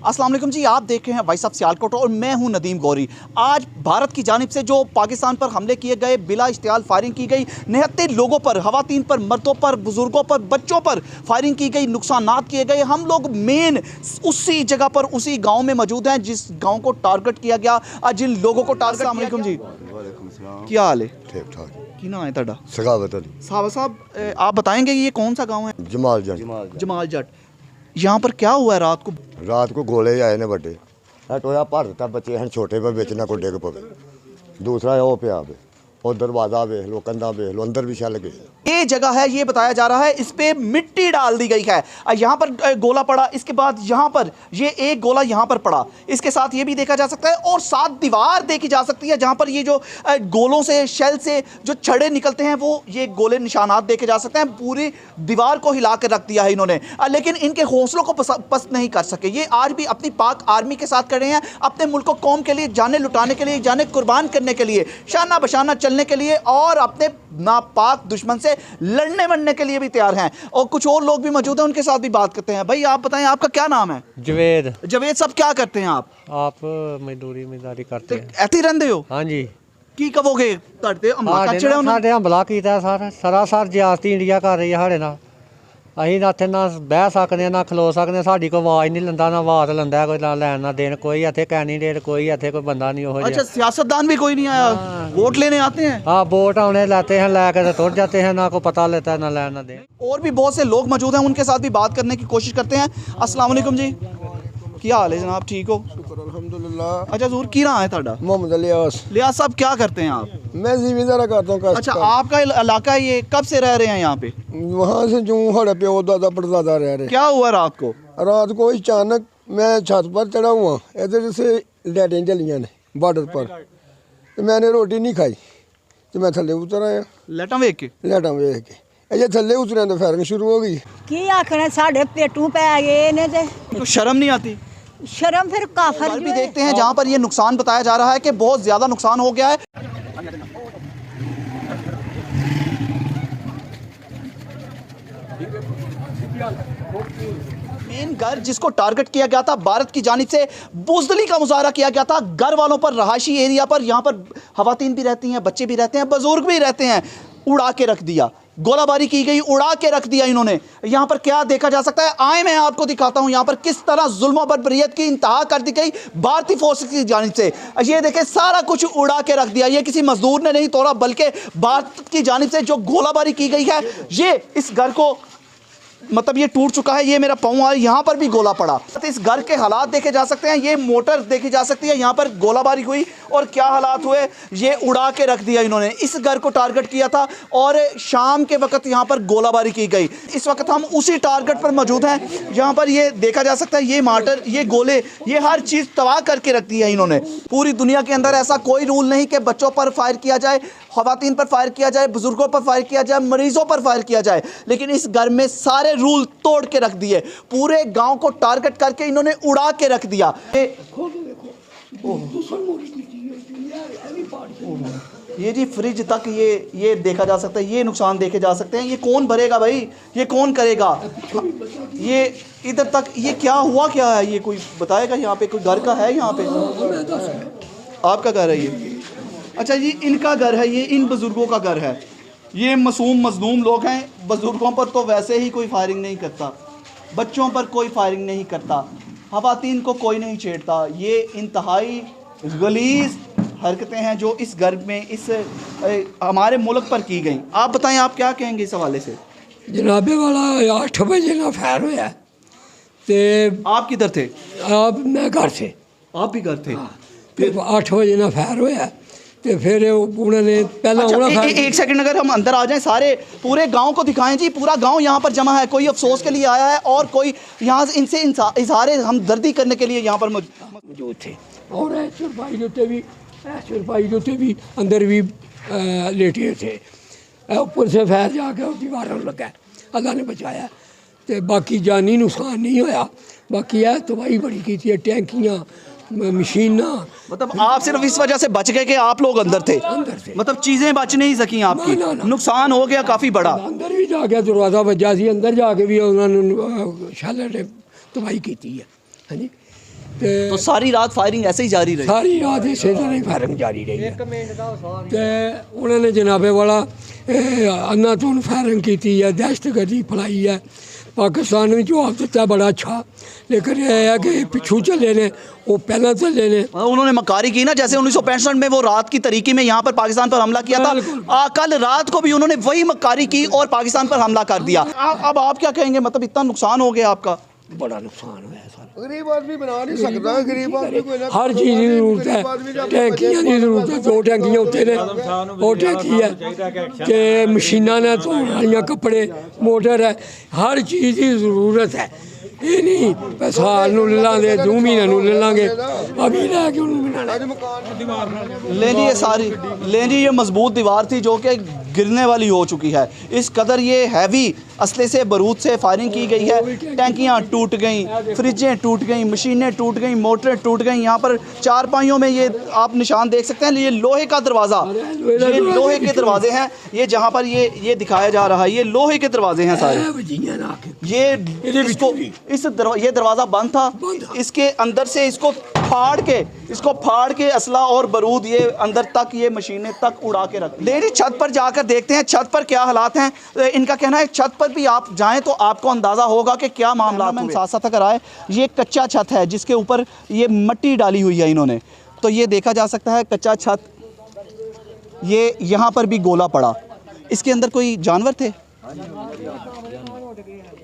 अस्सलाम वालेकुम जी, आप देख रहे हैं वॉइस ऑफ सियालकोट और मैं हूं नदीम गौरी। आज भारत की जानिब से जो पाकिस्तान पर हमले किए गए, बिला इश्तियाल फायरिंग की गई, निहत्ते लोगों पर, खवातीन पर, मर्दों पर, बुजुर्गों पर, बच्चों पर फायरिंग की गई, नुकसानात किए गए। हम लोग मेन उसी जगह पर, उसी गाँव में मौजूद हैं जिस गाँव को टारगेट किया गया, जिन लोगों को टारगेट। अस्सलाम वालेकुम जी, क्या हाल है? ठीक ठाक। की ना है ਤੁਹਾਡਾ? सखावत अली। साहब आप बताएंगे ये कौन सा गाँव है? जमाल जट। जमाल जट। यहाँ पर क्या हुआ है रात को? रात को गोले आए ने बड़े टोया भरता बच्चे हैं छोटे पर बेच ना को डिग पवे। दूसरा है वो पिया पे और दरवाजा वेख लो, कंधा वेख लो, अंदर भी शल गए। ये जगह है, ये बताया जा रहा है, इस पे मिट्टी डाल दी गई है। यहाँ पर गोला पड़ा, इसके बाद यहाँ पर ये एक गोला यहाँ पर पड़ा, इसके साथ ये भी देखा जा सकता है और साथ दीवार देखी जा सकती है जहाँ पर ये जो गोलों से, शेल से जो छड़े निकलते हैं, वो ये गोले निशानात देखे जा सकते हैं। पूरी दीवार को हिला कर रख दिया है इन्होंने, लेकिन इनके हौसलों को पस्त नहीं कर सके। ये आज भी अपनी पाक आर्मी के साथ कर रहे हैं, अपने मुल्क को कौम के लिए जाने लुटाने के लिए, जाने कुर्बान करने के लिए, शाना बशाना चलने के लिए और अपने नापाक दुश्मन से लड़ने मरने के लिए भी तैयार हैं। और कुछ और लोग भी मौजूद हैं, उनके साथ भी बात करते हैं। भाई आप बताएं, आपका क्या नाम है? जवेद। जवेद साहब, क्या करते हैं आप? मजदूरी करते हैं। ऐसे ही रहंदे हो? हाँ जी। की कहोगे ਤੁਹਾਡੇ ਹਮਲਾ ਚੜਿਆ ਉਹਨਾਂ ਸਾਡੇ ਹਮਲਾ ਕੀਤਾ ਸਰਾਸਰ ਜ਼ਿਆਦਤੀ ਇੰਡੀਆ ਕਰ ਰਹੀ ਹੈ ਸਾਡੇ ਨਾਲ। ਅਸੀਂ ਨਾ ਇੱਥੇ ਨਾ ਬਹਿ ਸਕਦੇ ਨਾ ਖਲੋ ਸਕਦੇ, ਸਾਡੀ ਕੋਈ ਆਵਾਜ਼ ਨਹੀਂ ਲੈਂਦਾ, ਨਾ ਆਵਾਜ਼ ਲੈਂਦਾ ਕੋਈ, ਨਾ ਲੈਣ ਨਾ ਦੇਣ ਕੋਈ। ਇੱਥੇ ਕੈਂਡੀਡੇਟ ਕੋਈ, ਇੱਥੇ ਕੋਈ ਬੰਦਾ नहीं हो। अच्छा, सियासतदान भी कोई नहीं आया? वोट लेने आते हैं? हाँ, वोट आने लाते हैं, ला कर तुर जाते हैं, ना को पता लेता है, ना लेन ना देन। और भी बहुत से लोग मौजूद हैं, उनके साथ भी बात करने की कोशिश करते हैं। अस्सलाम वालेकुम जी, क्या हाल है जनाब? ठीक हो? अल्हम्दुलिल्लाह। अच्छा ज़रूर, की रहा है ਤੁਹਾਡਾ? मोहम्मद लियास। लियास साहब, क्या करते हैं आप? मैं जिम्मेदार करता हूँ। अच्छा, आपका इलाका ये कब से रह रहे हैं यहाँ पे? वहाँ से जो हमारे प्यो दादा परदादा रह रहे। क्या हुआ रात को? रात को अचानक मैं छत पर चढ़ा हुआ, इधर से लाइटें जलियाँ ने बॉर्डर पर, तो मैंने रोटी नहीं खाई, तो मैं थल्ले उतर आया। लाइटां वेख के? लाइटां वेख के अजे थल्ले उतरिया तो फायरिंग शुरू हो गई। की आखने साढ़े पेटू पै गए ने ते तो शर्म नहीं आती? शर्म फिर काफर घर भी देखते हैं जहाँ पर ये नुकसान बताया जा रहा है कि बहुत ज़्यादा नुकसान हो गया है। मेन घर जिसको टारगेट किया गया था, भारत की जानिब से बुज़दिली का मुजाहरा किया गया था घर वालों पर, रहायशी एरिया पर, यहाँ पर खवातीन भी रहती हैं, बच्चे भी रहते हैं, बुजुर्ग भी रहते हैं। उड़ा के रख दिया, गोलाबारी की गई, उड़ा के रख दिया इन्होंने। यहाँ पर क्या देखा जा सकता है, आए मैं आपको दिखाता हूँ यहाँ पर किस तरह जुल्म बर्बरियत की इंतहा कर दी गई भारतीय फोर्स की जानिब से। ये देखें, सारा कुछ उड़ा के रख दिया। ये किसी मजदूर ने नहीं तोड़ा, बल्कि भारत की जानिब से जो गोलाबारी की गई है, ये इस घर को मतलब ये टूट चुका है। ये मेरा पाँव है, यहाँ पर भी गोला पड़ा। इस घर के हालात देखे जा सकते हैं, ये मोटर देखी जा सकती है, यहाँ पर गोलाबारी हुई और क्या हालात हुए, ये उड़ा के रख दिया इन्होंने। इस घर को टारगेट किया था और शाम के वक्त यहाँ पर गोलाबारी की गई। इस वक्त हम उसी टारगेट पर मौजूद हैं जहाँ पर ये देखा जा सकता है, ये मार्टर, ये गोले, ये हर चीज़ तबाह करके रख दी है इन्होंने। पूरी दुनिया के अंदर ऐसा कोई रूल नहीं कि बच्चों पर फायर किया जाए, खवातीन पर फायर किया जाए, बुजुर्गों पर फायर किया जाए, मरीजों पर फायर किया जाए, लेकिन इस घर में सारे रूल तोड़ के रख दिए। पूरे गांव को टारगेट करके इन्होंने उड़ा के रख दिया। ये जी फ्रिज तक ये देखा जा सकता है, ये नुकसान देखे जा सकते हैं। ये कौन भरेगा भाई, ये कौन करेगा? ये इधर तक ये क्या हुआ, क्या है ये, कोई बताएगा? यहाँ पे कोई घर का है? यहाँ पे आपका घर है ये? अच्छा, ये इनका घर है, ये इन बुजुर्गों का घर है। ये मासूम मजलूम लोग हैं। बुजुर्गों पर तो वैसे ही कोई फायरिंग नहीं करता, बच्चों पर कोई फायरिंग नहीं करता, खवातीन को कोई नहीं छेड़ता। ये इंतहाई गलीज़ हरकतें हैं जो इस घर में, इस हमारे मुल्क पर की गई। आप बताएं, आप क्या कहेंगे इस हवाले से? जनाबे वाला 8 बजे ना फायर होया ते आप किधर थे? आप मैं घर से। आप भी घर थे? फिर 8 बजे ना फायर होया तो फिर उन्होंने पहला अच्छा, एक सेकंड, अगर हम अंदर आ जाएं, सारे पूरे गांव को दिखाएं जी। पूरा गांव यहाँ पर जमा है, कोई अफसोस के लिए आया है और कोई यहाँ से इनसे इजहार हमदर्दी करने के लिए यहाँ पर मौजूद थे। और चुरपाई के भी अंदर भी लेटे थे। ऊपर से फैर जाके दीवारों लगा, अल्लाह ने बचाया। तो बाकी जानी नुकसान नहीं होया, बाकी है तबाही बड़ी की थी, टैंकियाँ, मशीना। मतलब आप सिर्फ इस वजह से बच गए कि आप लोग अंदर थे? मतलब चीज़ें बच नहीं सकी आपकी? नुकसान हो गया काफ़ी बड़ा। अंदर भी जाके दरवाज़ा बजा सी, अंदर जाके भी उन्होंने शैलर ने तबाही की है। हाँ जी। तो सारी रात फायरिंग ऐसे ही जारी रही? सारी रात इसे तरह ही फायरिंग जारी रही है ते उन्होंने जनाबे वाला अन्नातून फायरिंग की है, दहशतगर्दी फैलाई है। पाकिस्तान ने जवाब दिता बड़ा अच्छा, लेकिन यह है कि पिछू चले ने, वो पहला चले ने। उन्होंने मकारी की ना, जैसे 1965 में वो रात की तरीके में यहाँ पर पाकिस्तान पर हमला किया था, कल रात को भी उन्होंने वही मकारी की और पाकिस्तान पर हमला कर दिया। अब आप क्या कहेंगे, मतलब इतना नुकसान हो गया आपका? बड़ा नुकसान हुआ है सर। गरीब आदमी बना नहीं सकता, गरीब आदमी कोई ना हर चीज़ की जरूरत है, टैंकियां की जरूरत है, 2 टैंकियां उत्ते ने, वो टैंकी है कि मशीना ने धोने वालियां कपड़े, मोटर है, हर चीज़ की जरूरत है। ये नहीं साल नूं ले लांगे, 2 महीने नूं ले लांगे, अभी लैके उन्होंने बनाना। ले जी ये सारी, ले जी ये मजबूत दीवार थी जो कि गिरने वाली हो चुकी है। इस कदर ये हैवी असले से बारूद से फायरिंग की गई है। टैंकियाँ टूट गई, फ्रिजें टूट गई, मशीनें टूट गई, मोटरें टूट गई। यहाँ पर चारपाइयों में ये आप निशान देख सकते हैं, ये लोहे का दरवाज़ा, ये लोहे के दरवाजे हैं। ये जहाँ पर ये दिखाया जा रहा है, ये लोहे के दरवाजे हैं सारे। ये ये दरवाज़ा बंद था, इसके अंदर से इसको फाड़ के असला और बारूद ये अंदर तक, ये मशीनें तक उड़ा के रख। लेडी छत पर जाकर देखते हैं छत पर क्या हालात हैं। इनका कहना है छत पर भी आप जाएं तो आपको अंदाज़ा होगा कि क्या मामला है। साथ साथ अगर आए, ये कच्चा छत है जिसके ऊपर ये मिट्टी डाली हुई है इन्होंने, तो ये देखा जा सकता है कच्चा छत। ये यहाँ पर भी गोला पड़ा, इसके अंदर कोई जानवर थे?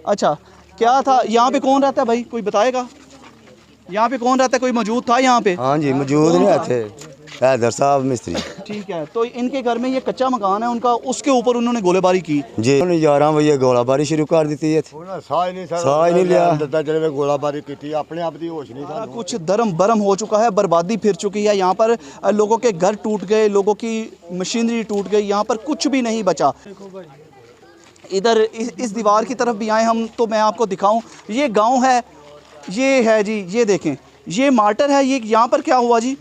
अच्छा, क्या था? यहाँ पे कौन रहता है भाई, कोई बताएगा? यहाँ पे कौन रहता है, कोई मौजूद था यहाँ पे? हाँ जी मौजूद नहीं थे, हैदर साहब मिस्त्री। ठीक है, तो इनके घर में ये कच्चा मकान है उनका, उसके ऊपर उन्होंने गोलीबारी की जी। 11 बजे गोलाबारी शुरू कर दी थी। साह ही नहीं लिया, गोलाबारी की, अपने आप की होश नहीं था। कुछ दरम बरम हो चुका है, बर्बादी फिर चुकी है। यहाँ पर लोगों के घर टूट गए, लोगों की मशीनरी टूट गई, यहाँ पर कुछ भी नहीं बचा। इधर इस दीवार की तरफ भी आए हम तो मैं आपको दिखाऊं, ये गांव है, ये है जी, ये देखें, ये मार्टर है। ये यहाँ पर क्या हुआ जी?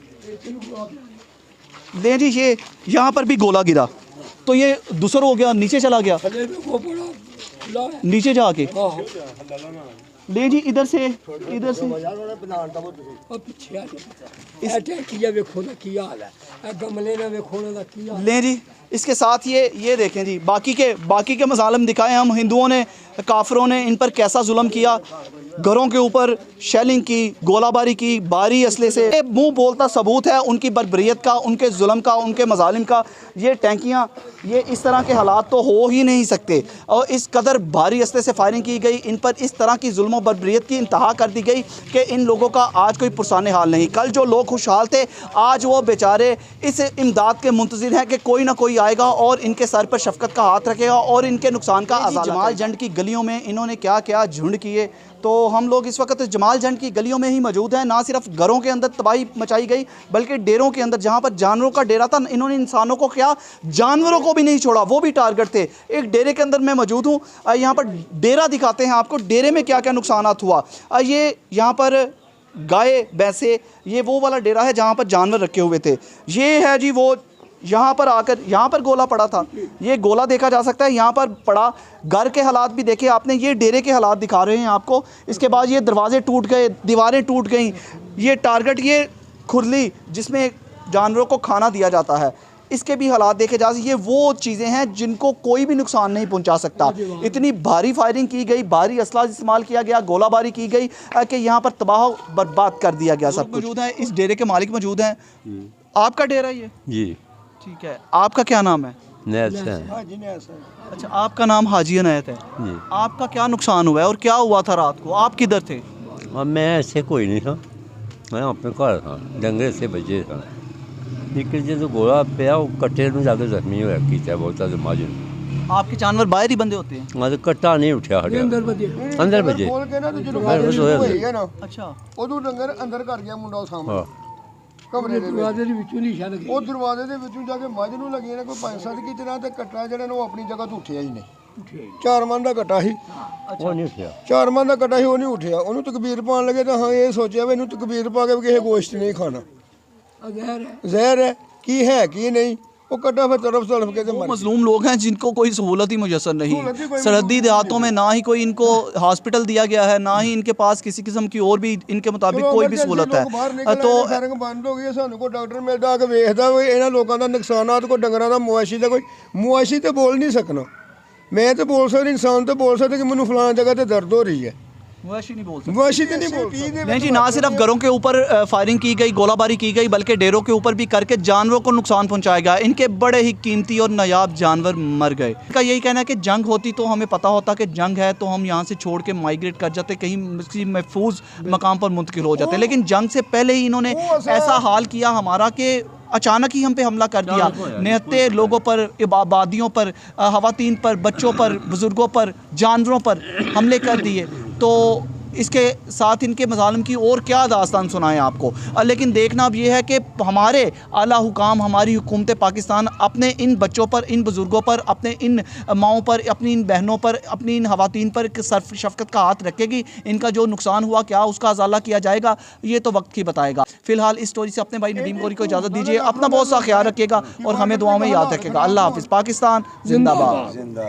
ले जी, ये यहाँ पर भी गोला गिरा, तो ये दूसरा हो गया, नीचे चला गया, नीचे जाके। ले जी, इधर से ले जी, इसके साथ ये देखें जी, बाकी के मसालम दिखाए हम। हिंदुओं ने, काफरों ने इन पर कैसा जुल्म किया, घरों के ऊपर शेलिंग की, गोलाबारी की, भारी असले से। ये मुंह बोलता सबूत है उनकी बर्बरियत का, उनके जुल्म का, उनके मजालिम का। ये टैंकियाँ, ये इस तरह के हालात तो हो ही नहीं सकते। और इस कदर भारी असले से फायरिंग की गई, इन पर इस तरह की जुल्म और बर्बरियत की इंतहा कर दी गई कि इन लोगों का आज कोई पुरसाने हाल नहीं। कल जो लोग खुशहाल थे, आज वो बेचारे इस इमदाद के मुंतज़िर हैं कि कोई ना कोई आएगा और इनके सर पर शफकत का हाथ रखेगा और इनके नुकसान का अज़ाला। जमाल जंड की गलियों में इन्होंने क्या क्या झुंड किए। तो हम लोग इस वक्त जमाल जंड की गलियों में ही मौजूद हैं। ना सिर्फ घरों के अंदर तबाही मचाई गई, बल्कि डेरों के अंदर, जहाँ पर जानवरों का डेरा था, इन्होंने इंसानों को क्या, जानवरों को भी नहीं छोड़ा, वो भी टारगेट थे। एक डेरे के अंदर मैं मौजूद हूँ, यहाँ पर डेरा दिखाते हैं आपको, डेरे में क्या क्या नुकसानात हुआ। ये यहाँ पर गाय भैंसे, ये वो वाला डेरा है जहाँ पर जानवर रखे हुए थे। ये है जी वो, यहाँ पर आकर यहाँ पर गोला पड़ा था, ये गोला देखा जा सकता है यहाँ पर पड़ा। घर के हालात भी देखे आपने, ये डेरे के हालात दिखा रहे हैं आपको। इसके बाद ये दरवाजे टूट गए, दीवारें टूट गई। ये टारगेट, ये खुरली जिसमें जानवरों को खाना दिया जाता है, इसके भी हालात देखे जा सकते। ये वो चीज़ें हैं जिनको कोई भी नुकसान नहीं पहुंचा सकता। इतनी भारी फायरिंग की गई, भारी असला इस्तेमाल किया गया, गोलाबारी की गई कि यहाँ पर तबाह बर्बाद कर दिया गया। सब मौजूद है, इस डेरे के मालिक मौजूद हैं। आपका डेरा ये जी? ठीक है, आपका क्या नाम है? अच्छा, आपका नाम हाजी अनायत है जी। आपका क्या नुकसान हुआ है और क्या हुआ था रात को, आप किधर थे? मैं ऐसे कोई नहीं था, मैं अपने घर था, डंगर से बचे था। लेकिन जो गोला पे वो कट्टे में जाकर जख्मी हुआ किया बहुत ज़्यादा माजून। आपके जानवर बाहर ही बंदे होते हैं? मतलब कट्टा नहीं उठा हटे अंदर बजे। अच्छा, ਉਦੋਂ ਡੰਗਰ ਅੰਦਰ ਕਰ ਗਿਆ ਮੁੰਡਾ ਸਾਹਮਣੇ हाँ ਕਮਰੇ ਦੇ दरवाजे के ਵਿੱਚੋਂ ਨਿਸ਼ਾਨ ਲੱਗੇ। ਉਹ ਦਰਵਾਜ਼ੇ ਦੇ ਵਿੱਚੋਂ ਜਾ ਕੇ ਮੱਝ ਨੂੰ ਲੱਗੀਆਂ ਨੇ ਕੋਈ 5-7 ਕੀ ਤਰ੍ਹਾਂ ਤੇ ਕੱਟਾ ਜਿਹੜਾ ਨੇ ਉਹ ਆਪਣੀ ਜਗ੍ਹਾ ਤੋਂ ਉੱਠਿਆ ਹੀ ਨਹੀਂ। 4 ਮਣ ਦਾ ਕੱਟਾ ਸੀ, वो नहीं उठा। 4 ਮਣ ਦਾ ਕੱਟਾ ਸੀ, ਉਹ ਨਹੀਂ ਉੱਠਿਆ। ਉਹਨੂੰ ਤਕਬੀਰ ਪਾਉਣ ਲੱਗੇ ਤਾਂ ਹਾਂ ਇਹ ਸੋਚਿਆ ਵੀ ਇਹਨੂੰ ਤਕਬੀਰ ਪਾ ਕੇ ਵੀ ਕਿਸੇ ਗੋਸ਼ਤ ਨਹੀਂ ਖਾਣਾ, ਜ਼ਹਿਰ है। ਜ਼ਹਿਰ ਹੈ, ਕੀ ਹੈ ਕੀ ਨਹੀਂ वो कट्टा फिर तड़प के तो वो मर मजलूम लोग हैं जिनको कोई सहूलत ही मुयसर नहीं, सहूलत ही कोई सरहदी देहातों में ना ही कोई इनको हॉस्पिटल दिया गया है, ना ही इनके पास किसी किस्म की और भी इनके मुताबिक कोई भी सहूलत है। तो ਸਾਰਿਆਂ ਬੰਦ ਹੋ ਗਈ ਸਾਨੂੰ ਕੋਈ ਡਾਕਟਰ ਮਿਲਦਾ ਆ ਕੇ ਵੇਖਦਾ ਵੀ ਇਹਨਾਂ ਲੋਕਾਂ ਦਾ ਨੁਕਸਾਨਾਤ ਕੋਈ ਡੰਗਰਾਂ ਦਾ ਮਵਾਸ਼ੀ ਦਾ ਕੋਈ ਮਵਾਸ਼ੀ ਤੇ ਬੋਲ ਨਹੀਂ ਸਕਣਾ। ਮੈਂ ਤੇ ਬੋਲ ਸਕਦਾ, ਇਨਸਾਨ ਤੇ ਬੋਲ ਸਕਦਾ ਕਿ ਮੈਨੂੰ ਫਲਾਣ ਜਗ੍ਹਾ ਤੇ ਦਰਦ ਹੋ ਰਹੀ है, मुआशी नहीं बोल सकते। ਮਵਾਸ਼ੀ ਤੇ नहीं बोल सकते। नहीं जी, ना सिर्फ घरों के ऊपर फायरिंग की गई, गोलाबारी की गई, बल्कि डेरों के ऊपर भी करके जानवरों को नुकसान पहुंचाया गया। इनके बड़े ही कीमती और नायाब जानवर मर गए। इनका यही कहना है कि जंग होती तो हमें पता होता कि जंग है तो हम यहाँ से छोड़ के माइग्रेट कर जाते, कहीं किसी महफूज मकाम पर मुंतकिल हो जाते, लेकिन जंग से पहले ही इन्होंने ऐसा हाल किया हमारा कि अचानक ही हम पे हमला कर दिया। निहत्ते लोगों पर, आबादियों पर, खवातीन पर, बच्चों पर, बुज़ुर्गों पर, जानवरों पर हमले कर दिए। तो इसके साथ इनके मज़ालिम की और क्या दास्तान सुनाएं आपको। लेकिन देखना अब ये है कि हमारे आला हुकाम, हमारी हुकूमत पाकिस्तान अपने इन बच्चों पर, इन बुज़ुर्गों पर, अपने इन माओं पर, अपनी इन बहनों पर, अपनी इन खवातीन पर सर्फ शफ़क़त का हाथ रखेगी। इनका जो नुकसान हुआ क्या उसका अज़ाला किया जाएगा, ये तो वक्त ही बताएगा। फ़िलहाल इस स्टोरी से अपने भाई नदीम गौरी को इजाज़त दीजिए। अपना बहुत सा ख्याल रखिएगा और हमें दुआओं में याद रखिएगा। अल्लाह हाफ़िज़। पाकिस्तान जिंदाबाद।